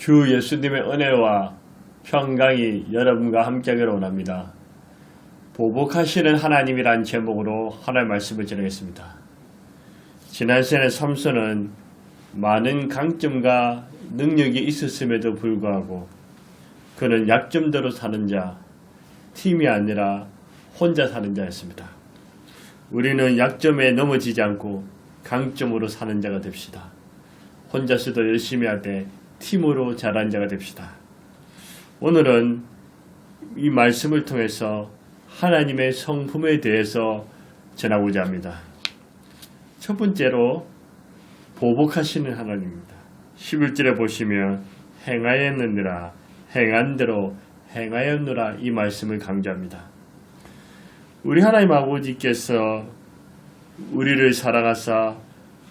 주 예수님의 은혜와 평강이 여러분과 함께하기를 원합니다. 보복하시는 하나님이란 제목으로 하나님의 말씀을 전하겠습니다. 지난 시간에 삼손은 많은 강점과 능력이 있었음에도 불구하고 그는 약점대로 사는 자, 팀이 아니라 혼자 사는 자였습니다. 우리는 약점에 넘어지지 않고 강점으로 사는 자가 됩시다. 혼자서도 열심히 하되 팀으로 자란 자가 됩시다. 오늘은 이 말씀을 통해서 하나님의 성품에 대해서 전하고자 합니다. 첫 번째로 보복하시는 하나님입니다. 11절에 보시면 행하였느니라 행한 대로 행하였노라 이 말씀을 강조합니다. 우리 하나님 아버지께서 우리를 사랑하사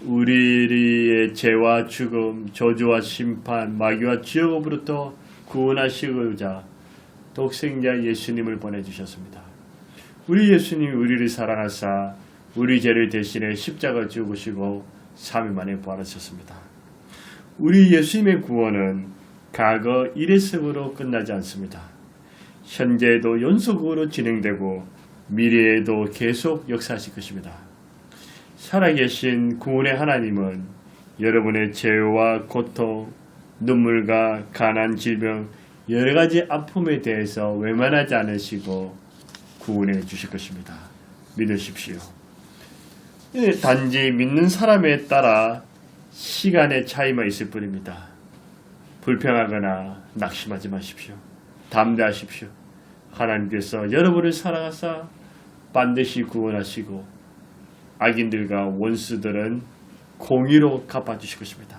우리의 죄와 죽음, 저주와 심판, 마귀와 지옥으로부터 구원하시고자 독생자 예수님을 보내주셨습니다. 우리 예수님이 우리를 사랑하사 우리 죄를 대신해 십자가를 죽으시고 3일 만에 부활하셨습니다. 우리 예수님의 구원은 과거 일회성으로 끝나지 않습니다. 현재에도 연속으로 진행되고 미래에도 계속 역사하실 것입니다. 살아계신 구원의 하나님은 여러분의 죄와 고통, 눈물과 가난, 질병, 여러가지 아픔에 대해서 외면하지 않으시고 구원해 주실 것입니다. 믿으십시오. 단지 믿는 사람에 따라 시간의 차이만 있을 뿐입니다. 불평하거나 낙심하지 마십시오. 담대하십시오. 하나님께서 여러분을 사랑하사 반드시 구원하시고 악인들과 원수들은 공의로 갚아주실 것입니다.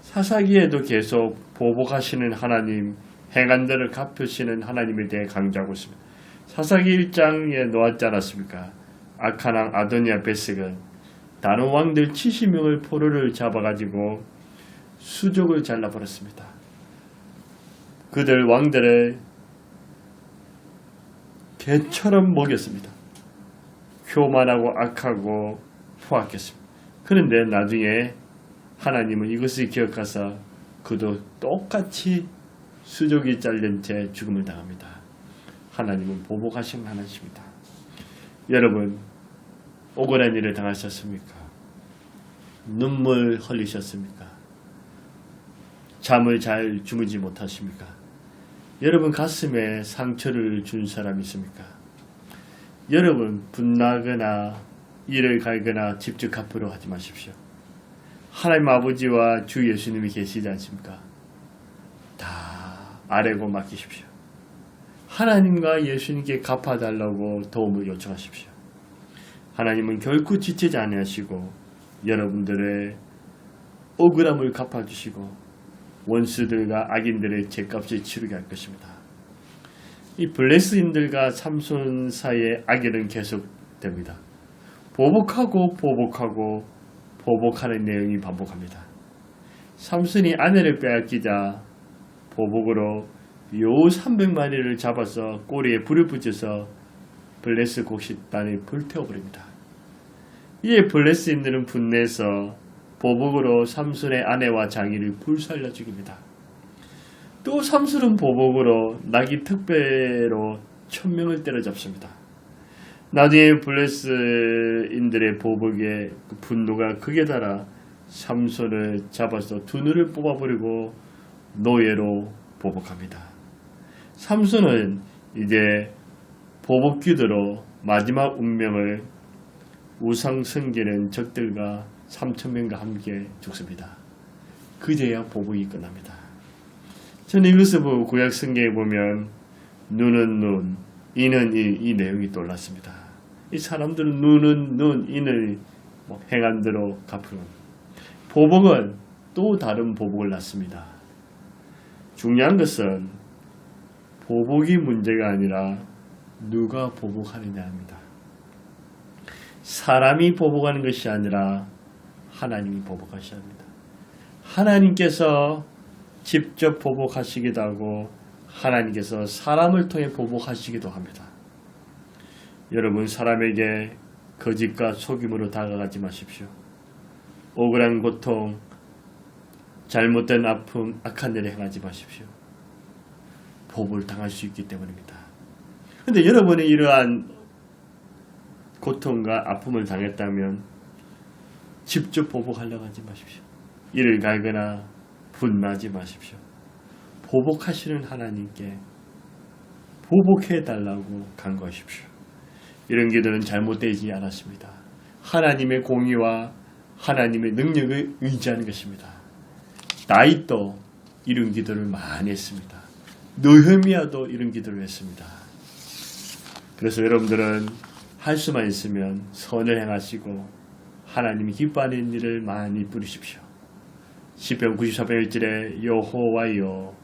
사사기에도 계속 보복하시는 하나님, 행한 대로 갚으시는 하나님에 대해 강조하고 있습니다. 사사기 1장에 놓았지 않았습니까? 악한 왕 아도니아 베섹은 다른 왕들 70명을 포로를 잡아가지고 수족을 잘라버렸습니다. 그들 왕들을 개처럼 먹였습니다. 교만하고 악하고 포악했습니다. 그런데 나중에 하나님은 이것을 기억하사 그도 똑같이 수족이 잘린 채 죽음을 당합니다. 하나님은 보복하신 하나님입니다. 여러분, 억울한 일을 당하셨습니까? 눈물 흘리셨습니까? 잠을 잘 주무지 못하십니까? 여러분 가슴에 상처를 준 사람이 있습니까? 여러분 분나거나 이를 갈거나 직접 갚으러 하지 마십시오. 하나님 아버지와 주 예수님이 계시지 않습니까? 다 아뢰고 맡기십시오. 하나님과 예수님께 갚아달라고 도움을 요청하십시오. 하나님은 결코 지치지 아니하시고 여러분들의 억울함을 갚아주시고 원수들과 악인들의 죄값을 치르게 할 것입니다. 이 블레스인들과 삼손 사이의 악연은 계속됩니다. 보복하고 보복하는 내용이 반복합니다. 삼손이 아내를 빼앗기자 보복으로 요 300마리를 잡아서 꼬리에 불을 붙여서 블레스 곡식단을 불태워버립니다. 이에 블레스인들은 분내서 보복으로 삼손의 아내와 장인을 불살라 죽입니다. 또 삼손은 보복으로 나귀 특배로 1000명을 때려잡습니다. 나중에 블레스인들의 보복에 분노가 극에 달아 삼손을 잡아서 두 눈을 뽑아버리고 노예로 보복합니다. 삼손은 이제 보복귀도로 마지막 운명을 우상 섬기는 적들과 3000명과 함께 죽습니다. 그제야 보복이 끝납니다. 저는 이것을 보고 구약 성경에 보면 눈은 눈, 이는 이 내용이 떠올랐습니다. 이 사람들은 눈은 눈, 이는 행한 대로 갚으는 보복은 또 다른 보복을 낳습니다. 중요한 것은 보복이 문제가 아니라 누가 보복하느냐입니다. 사람이 보복하는 것이 아니라 하나님이 보복하셔야 합니다. 하나님께서 직접 보복하시기도 하고 하나님께서 사람을 통해 보복하시기도 합니다. 여러분 사람에게 거짓과 속임으로 다가가지 마십시오. 억울한 고통, 잘못된 아픔, 악한 일을 행하지 마십시오. 보복을 당할 수 있기 때문입니다. 그런데 여러분이 이러한 고통과 아픔을 당했다면 직접 보복하려고 하지 마십시오. 이를 갈거나 분노하지 마십시오. 보복하시는 하나님께 보복해달라고 간구하십시오. 이런 기도는 잘못되지 않았습니다. 하나님의 공의와 하나님의 능력을 의지하는 것입니다. 다윗도 이런 기도를 많이 했습니다. 느헤미야도 이런 기도를 했습니다. 그래서 여러분들은 할 수만 있으면 선을 행하시고 하나님이 기뻐하는 일을 많이 부르십시오. 시편 94편 1절에 여호와여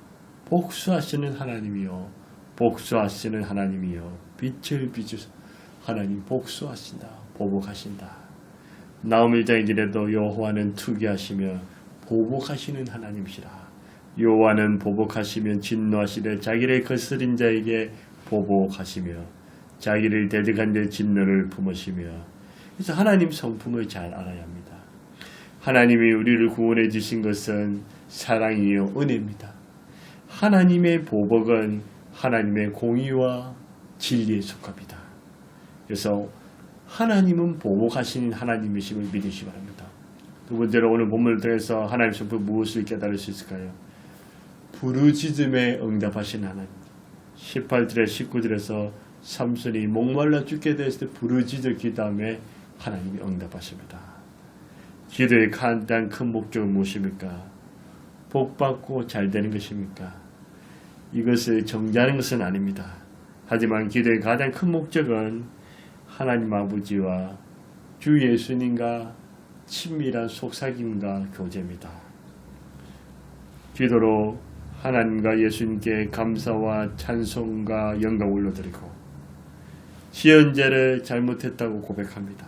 복수하시는 하나님이여 복수하시는 하나님이여 빛을 비추사. 하나님 복수하신다. 보복하신다. 나홈 1장 1절에도 여호와는 투기하시며 보복하시는 하나님이시라. 여호와는 보복하시면 진노하시되 자기를 거스린 자에게 보복하시며 자기를 대적한 자 진노를 품으시며. 그래서 하나님 성품을 잘 알아야 합니다. 하나님이 우리를 구원해 주신 것은 사랑이요 은혜입니다. 하나님의 보복은 하나님의 공의와 진리에 속합니다. 그래서 하나님은 보복하시는 하나님이심을 믿으시기 바랍니다. 두 번째로 오늘 본문을 통해서 하나님 성품 무엇을 깨달을 수 있을까요? 부르짖음에 응답하신 하나님. 18절에 19절에서 삼손이 목말라 죽게 되었을 때 부르짖어 기도함에 하나님이 응답하십니다. 기도의 가장 큰 목적은 무엇입니까? 복받고 잘 되는 것입니까? 이것을 정죄하는 것은 아닙니다. 하지만 기도의 가장 큰 목적은 하나님 아버지와 주 예수님과 친밀한 속삭임과 교제입니다. 기도로 하나님과 예수님께 감사와 찬송과 영광을 올려드리고 지연죄를 잘못했다고 고백합니다.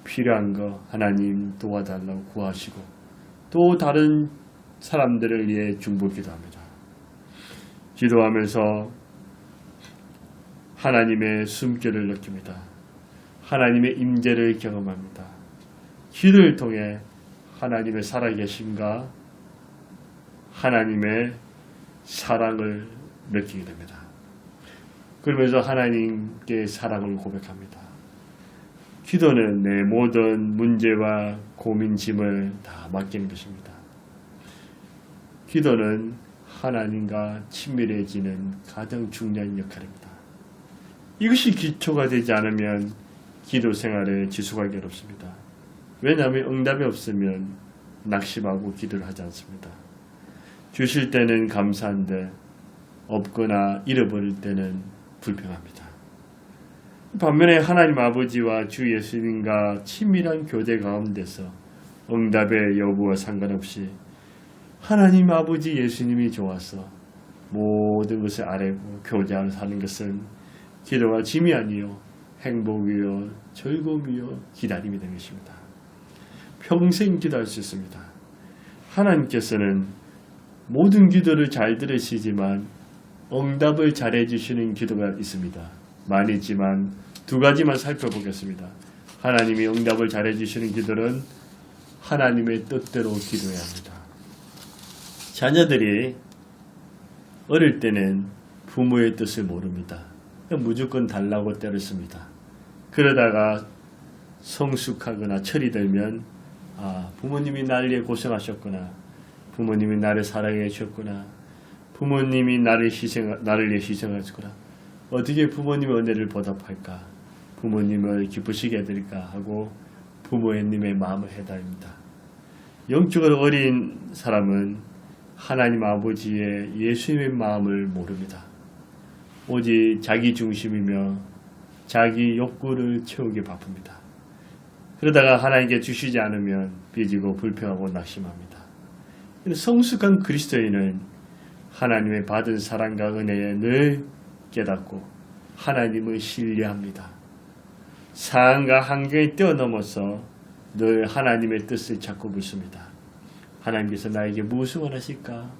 필요한 거 하나님 도와달라고 구하시고 또 다른 사람들을 위해 중보기도 합니다. 기도하면서 하나님의 숨결을 느낍니다. 하나님의 임재를 경험합니다. 기도를 통해 하나님의 살아계심과 하나님의 사랑을 느끼게 됩니다. 그러면서 하나님께 사랑을 고백합니다. 기도는 내 모든 문제와 고민 짐을 다 맡기는 것입니다. 기도는 하나님과 친밀해지는 가장 중요한 역할입니다. 이것이 기초가 되지 않으면 기도 생활에 지속하기 어렵습니다. 왜냐하면 응답이 없으면 낙심하고 기도를 하지 않습니다. 주실 때는 감사한데 없거나 잃어버릴 때는 불평합니다. 반면에 하나님 아버지와 주 예수님과 친밀한 교제 가운데서 응답의 여부와 상관없이 하나님 아버지 예수님이 좋아서 모든 것을 아뢰고 교제하며 사는 것은 기도가 짐이 아니요 행복이요 즐거움이요 기다림이 되는 것입니다. 평생 기도할 수 있습니다. 하나님께서는 모든 기도를 잘 들으시지만 응답을 잘해 주시는 기도가 있습니다. 많이 있지만 두 가지만 살펴보겠습니다. 하나님이 응답을 잘해 주시는 기도는 하나님의 뜻대로 기도해야 합니다. 자녀들이 어릴 때는 부모의 뜻을 모릅니다. 무조건 달라고 때를 씁니다. 그러다가 성숙하거나 철이 들면 부모님이 나를 위해 고생하셨구나. 부모님이 나를 사랑해 주셨구나. 부모님이 나를 위해 희생하셨구나. 어떻게 부모님의 은혜를 보답할까? 부모님을 기쁘시게 해드릴까? 하고 부모님의 마음을 해답니다. 영적으로 어린 사람은 하나님 아버지의 예수님의 마음을 모릅니다. 오직 자기 중심이며 자기 욕구를 채우기 바쁩니다. 그러다가 하나님께 주시지 않으면 삐지고 불평하고 낙심합니다. 성숙한 그리스도인은 하나님의 받은 사랑과 은혜에 늘 깨닫고 하나님을 신뢰합니다. 상황과 환경에 뛰어넘어서 늘 하나님의 뜻을 찾고 묻습니다. 하나님께서 나에게 무엇을 원하실까?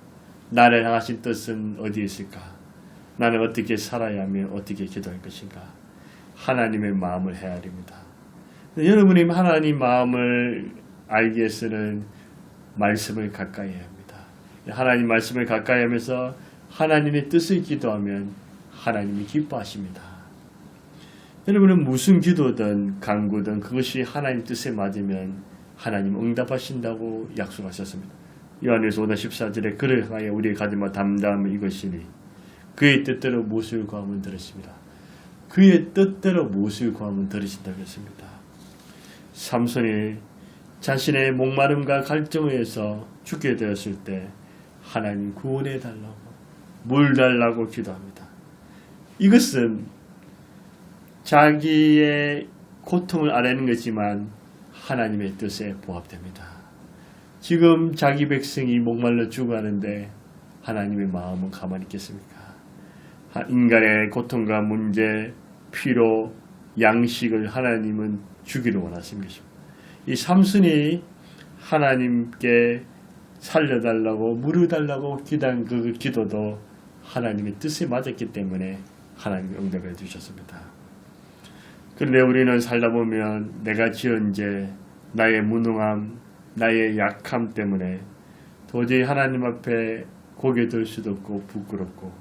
나를 향하신 뜻은 어디에 있을까? 나는 어떻게 살아야 하며 어떻게 기도할 것인가? 하나님의 마음을 헤아립니다. 여러분이 하나님 마음을 알기 위해서는 말씀을 가까이 해야 합니다. 하나님 말씀을 가까이 하면서 하나님의 뜻을 기도하면 하나님이 기뻐하십니다. 여러분은 무슨 기도든 간구든 그것이 하나님 뜻에 맞으면 하나님 응답하신다고 약속하셨습니다. 요한일서 5장 14절에 그를 향하여 우리의 가지마 담담함이 이것이니 그의 뜻대로 무엇을 구하면 들으십니다. 그의 뜻대로 무엇을 구하면 들으신다고 했습니다. 삼손이 자신의 목마름과 갈증을 해서 죽게 되었을 때 하나님 구원해 달라고 물 달라고 기도합니다. 이것은 자기의 고통을 아뢰는 거지만 하나님의 뜻에 부합됩니다. 지금 자기 백성이 목말라 죽어가는데 하나님의 마음은 가만히 있겠습니까? 인간의 고통과 문제, 피로, 양식을 하나님은 주기를 원하신 것입니다. 이 삼손이 하나님께 살려달라고 물어달라고 기도한 그 기도도 하나님의 뜻에 맞았기 때문에 하나님이 응답해 주셨습니다. 그런데 우리는 살다 보면 내가 지은 죄, 나의 무능함, 나의 약함 때문에 도저히 하나님 앞에 고개 들 수도 없고 부끄럽고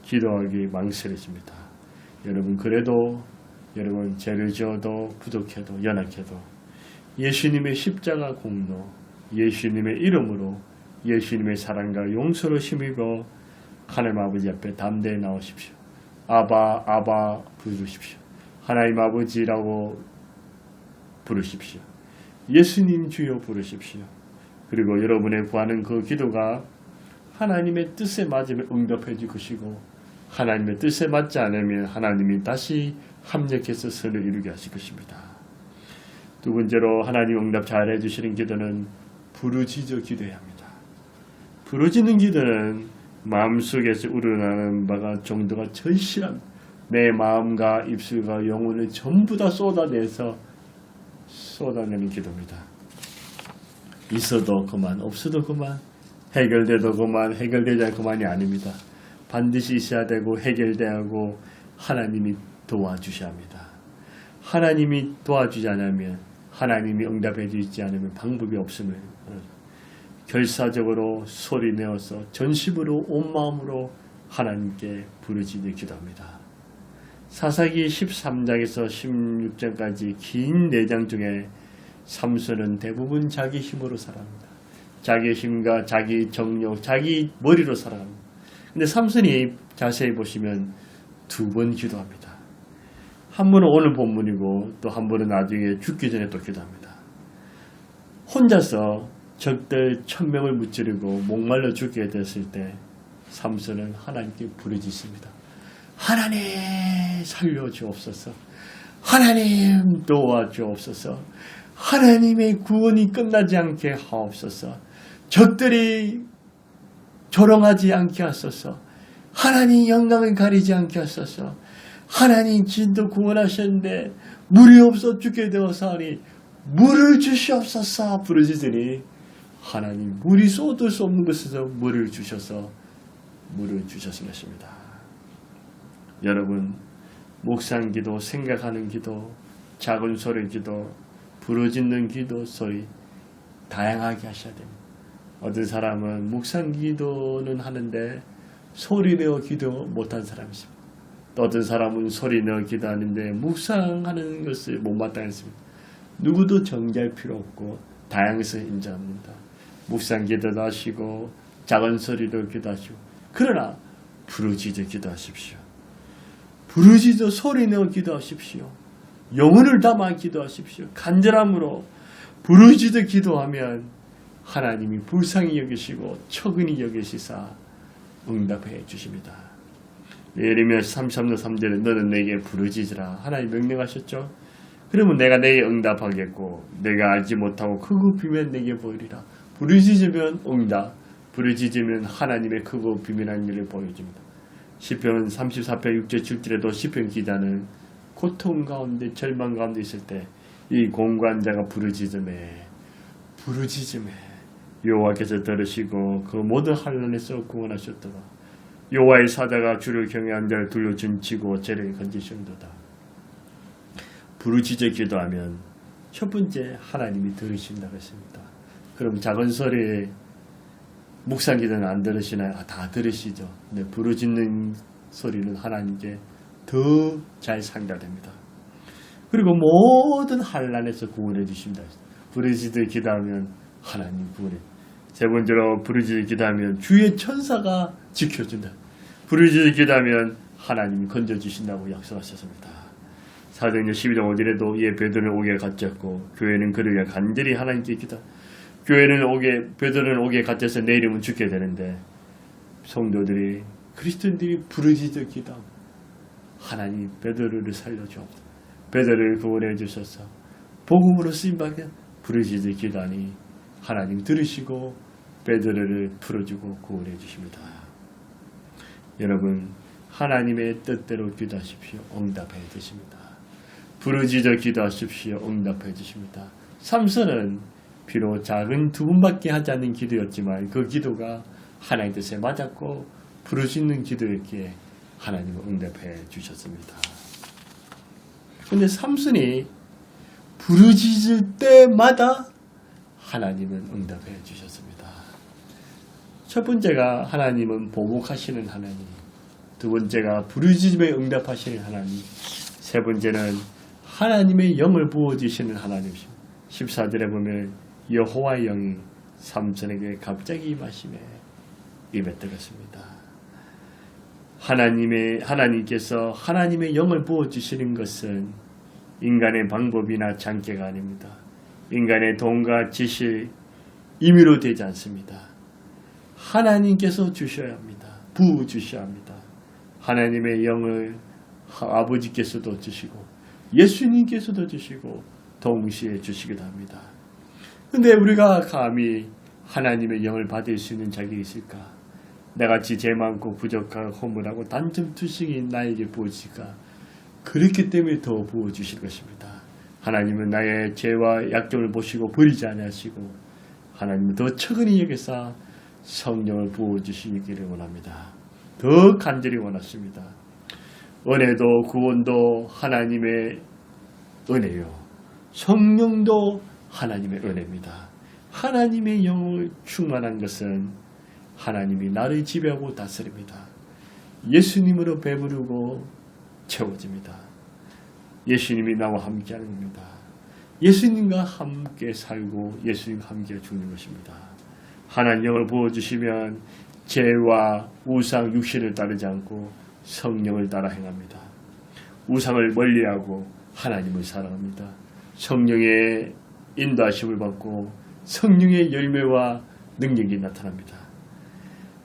기도하기 망설여집니다. 여러분 그래도 여러분 죄를 지어도 부족해도 연약해도 예수님의 십자가 공로, 예수님의 이름으로 예수님의 사랑과 용서를 힘입어 하나님 아버지 앞에 담대히 나오십시오. 아바 아바 부르십시오. 하나님 아버지라고 부르십시오. 예수님 주여 부르십시오. 그리고 여러분의 구하는 그 기도가 하나님의 뜻에 맞으면 응답해 줄 것이고 하나님의 뜻에 맞지 않으면 하나님이 다시 합력해서 선을 이루게 하실 것입니다. 두 번째로 하나님 응답 잘 해주시는 기도는 부르짖어 기도해야 합니다. 부르짖는 기도는 마음속에서 우러나는 바가 정도가 절실한 내 마음과 입술과 영혼을 전부 다 쏟아내는 기도입니다. 있어도 그만, 없어도 그만, 해결돼도 그만, 해결되지 않고 그만이 아닙니다. 반드시 있어야 되고 해결돼야 하고 하나님이 도와주셔야 합니다. 하나님이 도와주지 않으면 하나님이 응답해 주지 않으면 방법이 없음을 결사적으로 소리내어서 전심으로 온 마음으로 하나님께 부르짖어 기도합니다. 사사기 13장에서 16장까지 긴 4장 중에 삼손은 대부분 자기 힘으로 살아갑니다. 자기 힘과 자기 정력, 자기 머리로 살아갑니다. 근데 삼손이 자세히 보시면 2번 기도합니다. 한 번은 오늘 본문이고 또 한 번은 나중에 죽기 전에 또 기도합니다. 혼자서 적들 1000명을 무찌르고 목말라 죽게 됐을 때 삼손은 하나님께 부르짖습니다. 하나님 살려주옵소서. 하나님 도와주옵소서. 하나님의 구원이 끝나지 않게 하옵소서. 적들이 조롱하지 않게 하소서. 하나님 영광을 가리지 않게 하소서. 하나님 진도 구원하셨는데 물이 없어 죽게 되어서니 물을 주시옵소서 부르짖으니 하나님 물이 쏟을 수 없는 곳에서 물을 주셔서 물을 주셨을 것입니다. 여러분 묵상기도, 생각하는 기도, 작은 소리 기도, 부르짖는 기도 소리 다양하게 하셔야 됩니다. 어떤 사람은 묵상기도는 하는데 소리내어 기도 못한 사람이 있습니다. 또 어떤 사람은 소리내어 기도하는데 묵상하는 것을 못마땅했습니다. 누구도 정죄할 필요 없고 다양성을 인정합니다. 묵상기도도 하시고 작은 소리로 기도하시고 그러나 부르짖어 기도하십시오. 부르짖어 소리내어 기도하십시오. 영혼을 담아 기도하십시오. 간절함으로 부르짖어 기도하면 하나님이 불쌍히 여기시고 처근히 여기시사 응답해 주십니다. 예레미야 33장 3절에 너는 내게 부르짖으라 하나님 명령하셨죠. 그러면 내가 내게 응답하겠고 내가 알지 못하고 크고 비밀 내게 보이리라. 부르짖으면 응답, 부르짖으면 하나님의 크고 비밀한 일을 보여줍니다. 시편 34편 6절 7절에도 시편 기자는 고통 가운데 절망 가운데 있을 때 이 공관자가 부르짖음에 여호와께서 들으시고 그 모든 환난에서 구원하셨도다. 여호와의 사자가 주를 경외한 자를 둘러 준치고 죄를 건지시는도다. 부르짖어 기도하면 첫 번째 하나님이 들으신다고 했습니다. 그럼 작은 소리에 묵상 기도는 안 들으시나요? 다 들으시죠. 근데 부르짖는 소리는 하나님께 더 잘 상달됩니다. 그리고 모든 환난에서 구원해 주십니다. 부르짖듯 기도하면 하나님 구원해. 세 번째로 부르짖듯 기도하면 주의 천사가 지켜준다. 부르짖듯 기도하면 하나님이 건져주신다고 약속하셨습니다. 사도행전 12장 5절에도 이에 베드로는 옥에 갇혔고 교회는 그를 위해 간절히 하나님께 기도. 베드로는 옥에 갇혀서 내일이면 죽게 되는데 성도들이 그리스도인들이 부르짖듯 기도하고 하나님 베드로를 살려주옵소서. 베드로를 구원해 주셔서 복음으로 쓰임받게 부르짖듯 기도하니 하나님 들으시고 베드로를 풀어주고 구원해 주십니다. 여러분 하나님의 뜻대로 기도하십시오. 응답해 주십니다. 부르짖어 기도하십시오. 응답해 주십니다. 삼손은 비록 작은 두 번밖에 하지 않는 기도였지만 그 기도가 하나님 뜻에 맞았고 부르짖는 기도였기에 하나님은 응답해 주셨습니다. 그런데 삼손이 부르짖을 때마다 하나님은 응답해 주셨습니다. 첫 번째가 하나님은 보복하시는 하나님, 두 번째가 부르짖음에 응답하시는 하나님, 세 번째는 하나님의 영을 부어주시는 하나님이십니다. 14절에 보면 여호와의 영이 삼손에게 갑자기 임하심에 입에 들었습니다. 하나님께서 하나님의 영을 부어주시는 것은 인간의 방법이나 장계가 아닙니다. 인간의 돈과 지식, 임의로 되지 않습니다. 하나님께서 주셔야 합니다. 부어주셔야 합니다. 하나님의 영을 아버지께서도 주시고 예수님께서도 주시고 동시에 주시기도 합니다. 근데 우리가 감히 하나님의 영을 받을 수 있는 자격이 있을까? 나같이 죄 많고 부족하고 허물하고 단점 투식이 나에게 부어질까? 그렇기 때문에 더 부어주실 것입니다. 하나님은 나의 죄와 약점을 보시고 버리지 않으시고 하나님은 더 처근히 여기서 성령을 부어주시기를 원합니다. 더 간절히 원하십니다. 은혜도 구원도 하나님의 은혜요. 성령도 하나님의 은혜입니다. 하나님의 영을 충만한 것은 하나님이 나를 지배하고 다스립니다. 예수님으로 배부르고 채워집니다. 예수님이 나와 함께하는 겁니다. 예수님과 함께 살고 예수님과 함께 죽는 것입니다. 하나님 영을 부어주시면 죄와 우상 육신을 따르지 않고 성령을 따라 행합니다. 우상을 멀리하고 하나님을 사랑합니다. 성령의 인도하심을 받고 성령의 열매와 능력이 나타납니다.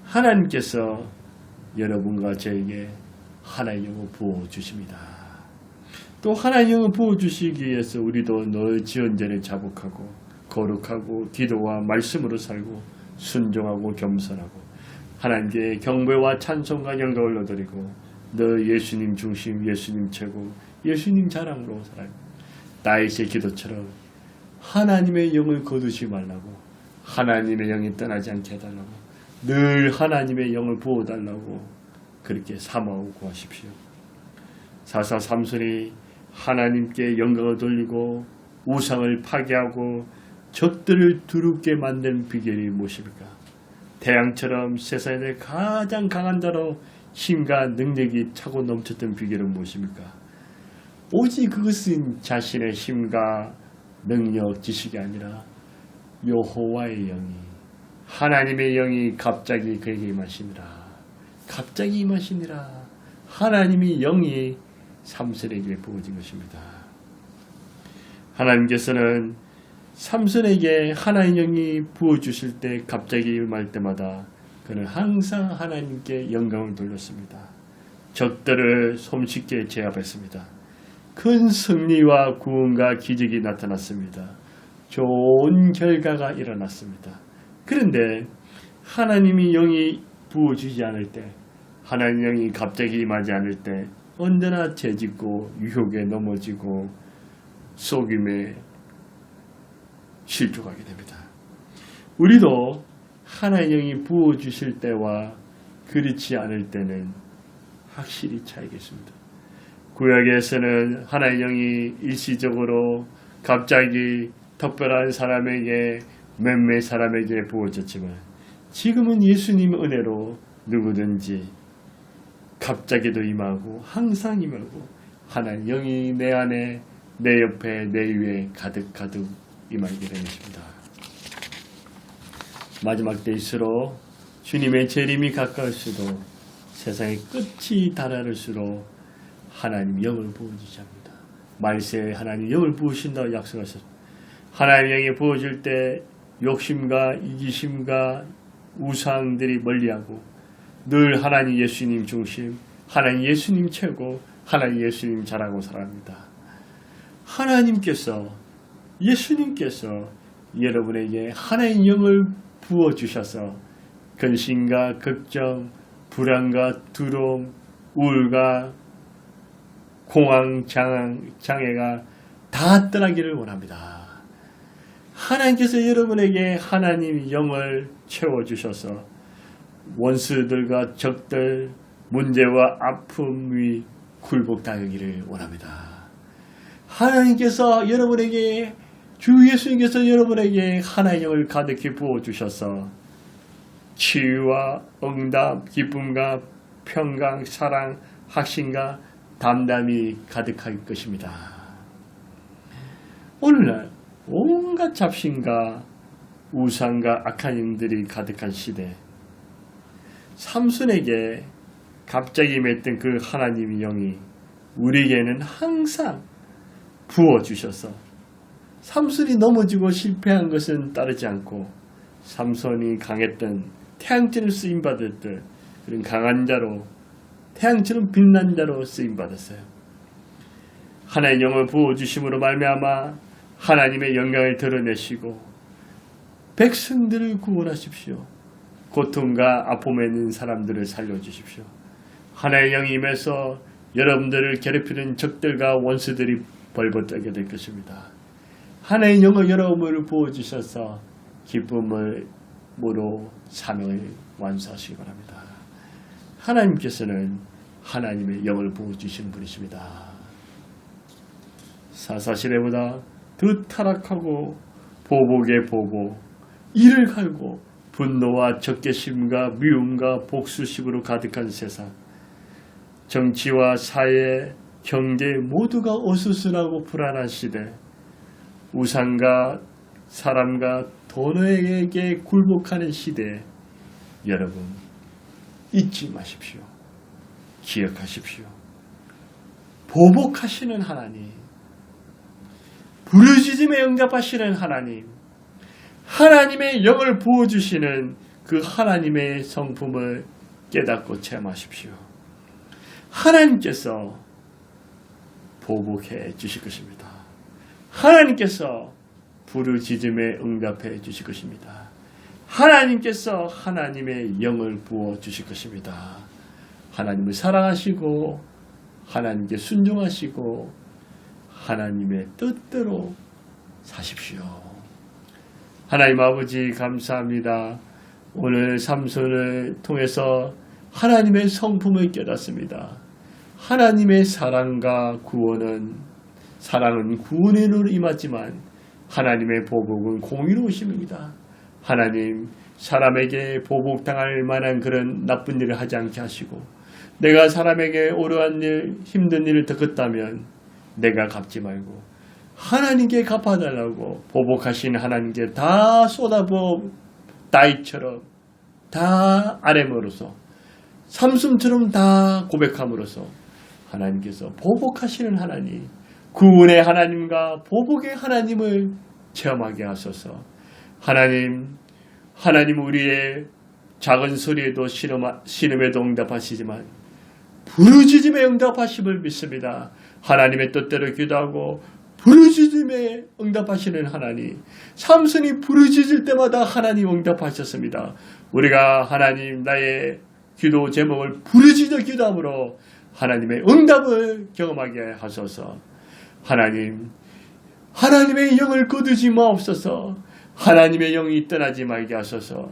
하나님께서 여러분과 저에게 하나님의 영을 부어주십니다. 또 하나님의 영을 부어주시기 위해서 우리도 늘 지언전에 자복하고 거룩하고 기도와 말씀으로 살고 순종하고 겸손하고 하나님께 경배와 찬송과 영광을 올려드리고 늘 예수님 중심, 예수님 최고, 예수님 자랑으로 살아요. 다윗의 기도처럼 하나님의 영을 거두지 말라고, 하나님의 영이 떠나지 않게 해달라고, 늘 하나님의 영을 부어달라고 그렇게 사모하고 구하십시오. 사사 삼손이 하나님께 영광을 돌리고 우상을 파괴하고 적들을 두렵게 만든 비결이 무엇입니까? 태양처럼 세상에 가장 강한 자로 힘과 능력이 차고 넘쳤던 비결은 무엇입니까? 오직 그것은 자신의 힘과 능력, 지식이 아니라 여호와의 영이, 하나님의 영이 갑자기 그에게 임하시니라. 갑자기 임하시니라. 하나님의 영이 삼손에게 부어진 것입니다. 하나님께서는 삼손에게 하나님의 영이 부어주실 때 갑자기 임할 때마다 그는 항상 하나님께 영광을 돌렸습니다. 적들을 손쉽게 제압했습니다. 큰 승리와 구원과 기적이 나타났습니다. 좋은 결과가 일어났습니다. 그런데 하나님이 영이 부어주지 않을 때, 하나님의 영이 갑자기 임하지 않을 때 언제나 죄짓고 유혹에 넘어지고 속임에 실족하게 됩니다. 우리도 하나님의 영이 부어주실 때와 그렇지 않을 때는 확실히 차이가 있습니다. 구약에서는 하나님의 영이 일시적으로 갑자기 특별한 사람에게 몇몇 사람에게 부어졌지만 지금은 예수님 은혜로 누구든지 갑자기도 임하고 항상 임하고 하나님 영이 내 안에 내 옆에 내 위에 가득 임하게 되는 것입니다. 마지막 때일수록 주님의 재림이 가까울수록 세상의 끝이 다다를수록 하나님 영을 부어주십니다. 말세에 하나님 영을 부으신다고 약속하셨습니다. 하나님 영이 부어질 때 욕심과 이기심과 우상들이 멀리하고 늘 하나님 예수님 중심, 하나님 예수님 최고, 하나님 예수님 잘하고 살아갑니다. 예수님께서 여러분에게 하나님 영을 부어주셔서 근심과 걱정, 불안과 두려움, 우울과 공황, 장애가 다 떠나기를 원합니다. 하나님께서 여러분에게 하나님 영을 채워주셔서 원수들과 적들, 문제와 아픔이 굴복당하기를 원합니다. 하나님께서 여러분에게 주 예수님께서 여러분에게 하나님의 영을 가득히 부어주셔서 치유와 응답, 기쁨과 평강, 사랑, 확신과 담담이 가득할 것입니다. 오늘날 온갖 잡신과 우상과 악한 영들이 가득한 시대, 삼손에게 갑자기 맺던 그 하나님의 영이 우리에게는 항상 부어주셔서 삼손이 넘어지고 실패한 것은 따르지 않고 삼손이 강했던 태양처럼 쓰임받았던 그런 강한 자로 태양처럼 빛난 자로 쓰임받았어요. 하나님의 영을 부어주심으로 말미암아 하나님의 영광을 드러내시고 백성들을 구원하십시오. 고통과 아픔에 있는 사람들을 살려주십시오. 하나님의 영이 임해서 여러분들을 괴롭히는 적들과 원수들이 벌벌 떨게 될 것입니다. 하나님의 영을 여러분을 부어주셔서 기쁨으로 사명을 완수하시기 바랍니다. 하나님께서는 하나님의 영을 부어주신 분이십니다. 사사시대보다 더 타락하고 보복의 보복, 이를 갈고 분노와 적개심과 미움과 복수심으로 가득한 세상, 정치와 사회, 경제 모두가 어수선하고 불안한 시대, 우상과 사람과 돈에게 굴복하는 시대에 여러분 잊지 마십시오. 기억하십시오. 보복하시는 하나님, 부르짖음에 응답하시는 하나님, 하나님의 영을 부어주시는 그 하나님의 성품을 깨닫고 체험하십시오. 하나님께서 보복해 주실 것입니다. 하나님께서 부르짖음에 응답해 주실 것입니다. 하나님께서 하나님의 영을 부어 주실 것입니다. 하나님을 사랑하시고 하나님께 순종하시고 하나님의 뜻대로 사십시오. 하나님 아버지 감사합니다. 오늘 삼손을 통해서 하나님의 성품을 깨닫습니다. 하나님의 사랑과 사랑은 구원으로 임하지만 하나님의 보복은 공의로우심입니다. 하나님, 사람에게 보복당할 만한 그런 나쁜 일을 하지 않게 하시고 내가 사람에게 오르한 일, 힘든 일을 겪었다면 내가 갚지 말고 하나님께 갚아달라고 보복하신 하나님께 다 쏟아부어 다이처럼 다 아뢰므로써 삼손처럼 다 고백함으로써 하나님께서 보복하시는 하나님, 구원의 하나님과 보복의 하나님을 체험하게 하소서. 하나님 우리의 작은 소리에도 신음에도 응답하시지만 부르짖음에 응답하심을 믿습니다. 하나님의 뜻대로 기도하고 부르짖음에 응답하시는 하나님, 삼손이 부르짖을 때마다 하나님 응답하셨습니다. 우리가 하나님 나의 기도 제목을 부르짖어 기도함으로 하나님의 응답을 경험하게 하소서. 하나님의 영을 거두지 마옵소서. 하나님의 영이 떠나지 말게 하소서.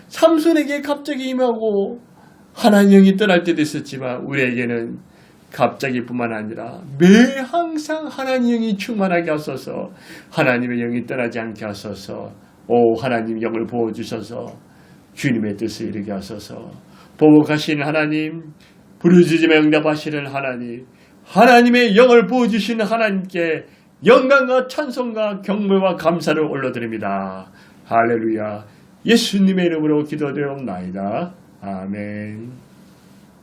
삼손에게 갑자기 임하고 하나님의 영이 떠날 때도 있었지만 우리에게는 갑자기뿐만 아니라 매 항상 하나님의 영이 충만하게 하소서. 하나님의 영이 떠나지 않게 하소서. 오 하나님 영을 부어주셔서 주님의 뜻을 이루게 하소서. 보복하신 하나님, 부르짖음에 응답하시는 하나님, 하나님의 영을 부어주시는 하나님께 영광과 찬송과 경배와 감사를 올려드립니다. 할렐루야. 예수님의 이름으로 기도드리옵나이다. 아멘.